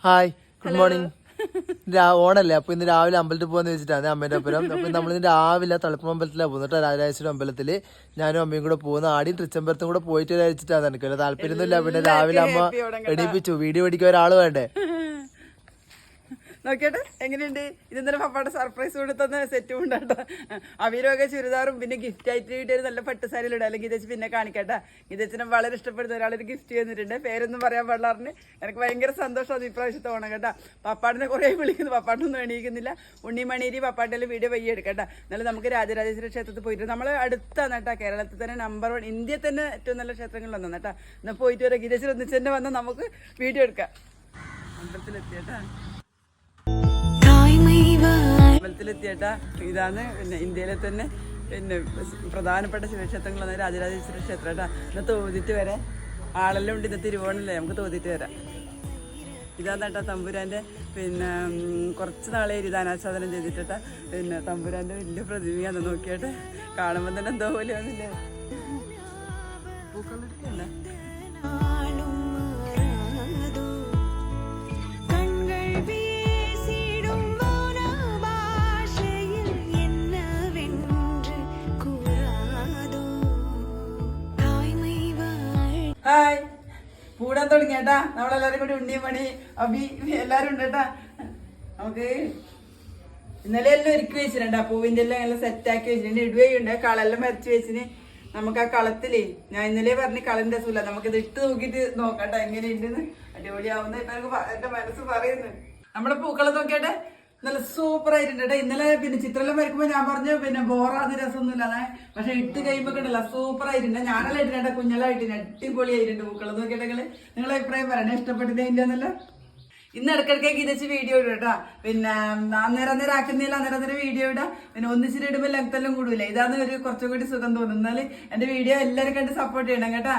Hi good morning. ഓണല്ലേ, അപ്പൊ ഇന്ന് രാവിലെ അമ്പലത്തിൽ പോകാന്ന് വെച്ചിട്ടാണ് അമ്മേന്റെ ഒപ്പരം. അപ്പൊ നമ്മളിന്ന് രാവിലെ തളിപ്പം അമ്പലത്തിലാണ് പോകുന്നത് കേട്ടോ. രാജരാജേശ്വരം അമ്പലത്തില് ഞാനും അമ്മയും കൂടെ പോകുന്ന. ആദ്യം തൃച്ചംബരത്തും കൂടെ പോയിട്ട് കഴിച്ചിട്ടാണ്. എനിക്ക് താല്പര്യമൊന്നുമില്ല. പിന്നെ രാവിലെ അമ്മ എണീപ്പിച്ചു. വീഡിയോ പിടിക്കാൻ ഒരാൾ വേണ്ടേ. നോക്കിയിട്ട് എങ്ങനെയുണ്ട്? ഇന്നലെ പപ്പാടെ സർപ്രൈസ് കൊടുത്തന്ന സെറ്റും ഉണ്ടാട്ടോ. അവരൊക്കെ ചുരിദാറും പിന്നെ ഗിഫ്റ്റ് ആയിട്ട് കിട്ടിയൊരു നല്ല പട്ട് സാരിയിൽ ഇടാം. അല്ലെങ്കിൽ ഗീതച്ച് പിന്നെ കാണിക്കട്ടെ. ഗീതച്ചിനെ വളരെ ഇഷ്ടപ്പെടുന്ന ഒരാളൊരു ഗിഫ്റ്റ് ചെയ്തിട്ടുണ്ട്. പേരൊന്നും പറയാൻ പാടില്ലാറിന്. എനിക്ക് ഭയങ്കര സന്തോഷമാണ് ഇപ്രാവശ്യത്തെ ഓണം കേട്ടോ. പപ്പാടിനെ കുറേ വിളിക്കുന്നു, പപ്പാട്ടൊന്നും എണീക്കുന്നില്ല. ഉണ്ണിമണീരി പപ്പാട്ടിൻ്റെ വീഡിയോ വയ്യ എടുക്കട്ടെ. എന്നാലും നമുക്ക് രാജരാജേശ്വര ക്ഷേത്രത്തിൽ പോയിട്ട് നമ്മൾ അടുത്താണ് കേട്ടോ. കേരളത്തിൽ തന്നെ നമ്പർ 1, ഇന്ത്യയിൽ തന്നെ ഏറ്റവും നല്ല ക്ഷേത്രങ്ങളിൽ വന്നു കേട്ടോ. എന്നാൽ പോയിട്ട് വരാം. ഗീതച്ചിൽ ഒന്നിച്ച് തന്നെ വന്നാൽ നമുക്ക് വീഡിയോ എടുക്കാം. അമ്പലത്തിലെത്തിയേട്ടാ, അമ്പലത്തിലെത്തിയേട്ടാ. ഇതാണ് പിന്നെ ഇന്ത്യയിലെ തന്നെ പിന്നെ പ്രധാനപ്പെട്ട ശിവക്ഷേത്രങ്ങളാണ് രാജരാജേശ്വര ക്ഷേത്രം കേട്ടാ. ഇന്ന് തോന്നിട്ട് വരാം. ആളെല്ലാം ഉണ്ട്. ഇന്ന് തിരുവോണല്ലേ, നമുക്ക് തോന്നിട്ട് വരാം. ഇതാണ് കേട്ടാ തമ്പുരാൻ്റെ പിന്നെ കുറച്ച് നാളെ ദാനാച്ഛാദനം ചെയ്തിട്ടാ. പിന്നെ തമ്പുരാൻ്റെ വലിയ പ്രതിമയാന്ന് നോക്കിയിട്ട് കാണുമ്പോൾ തന്നെ എന്തോ പോലെയാന്നില്ലേ. പൂക്കളെടുക്കല്ലേ ഹായ്. കൂടാൻ തുടങ്ങിയേട്ടാ. നമ്മളെല്ലാരും കൂടി ഉണ്ണിയും മണി അബി എല്ലാരും ഉണ്ട് കേട്ടാ. നമുക്ക് ഇന്നലെ എല്ലാം ഒരുക്കി വെച്ചിട്ടുണ്ടാ. പൂവിന്റെ എല്ലാം എല്ലാം സെറ്റാക്കി വെച്ചിട്ടുണ്ട്. ഇടുകയുണ്ട്. കളെല്ലാം വരച്ച് വെച്ചിന്. നമുക്ക് ആ കളത്തിലേ ഞാൻ ഇന്നലെ പറഞ്ഞ് കളന്റെ രസമില്ല, നമുക്കിത് ഇട്ട് നോക്കിയിട്ട് നോക്കട്ടെ എങ്ങനെയുണ്ടെന്ന്. അടിപൊളിയാവുന്ന ഇപ്പൊ എനിക്ക് എന്റെ മനസ്സ് പറയുന്നു. നമ്മുടെ പൂക്കളം നോക്കിയാട്ടെ, നല്ല സൂപ്പർ ആയിട്ടുണ്ട് കേട്ടോ. ഇന്നലെ പിന്നെ ചിത്രമെല്ലാം വരക്കുമ്പോ ഞാൻ പറഞ്ഞു പിന്നെ ബോറാന്ന് രസമൊന്നുമില്ലാതെ. പക്ഷെ ഇട്ട് കഴിയുമ്പോ കണ്ടല്ല സൂപ്പർ ആയിട്ടുണ്ട്. ഞാനെല്ലാം ഇട്ടിട്ടുണ്ട്, കുഞ്ഞെല്ലായിട്ടുണ്ട്. അടിപൊളിയായിട്ടുണ്ട് പൂക്കളം നോക്കിയിട്ടെങ്കിൽ നിങ്ങളെ അഭിപ്രായം പറയണേ. ഇഷ്ടപ്പെട്ടില്ല ഇന്ന് ഇടയ്ക്കിടയ്ക്ക് ഇതച്ച് വീഡിയോ ഇടും കേട്ടോ. പിന്നെ അന്നേരം ആക്കുന്നില്ല, അന്നേരം വീഡിയോ ഇടാം. പിന്നെ ഒന്നിച്ചിട്ട് ഇടുമ്പോൾ ലെങ്ത് എല്ലാം കൂടില്ല. ഇതാണ് ഒരു കുറച്ചും കൂടി സുഖം തോന്നുന്നത്. എന്നാൽ എന്റെ വീഡിയോ എല്ലാവരും കണ്ട് സപ്പോർട്ട് ചെയ്യണം കേട്ടാ.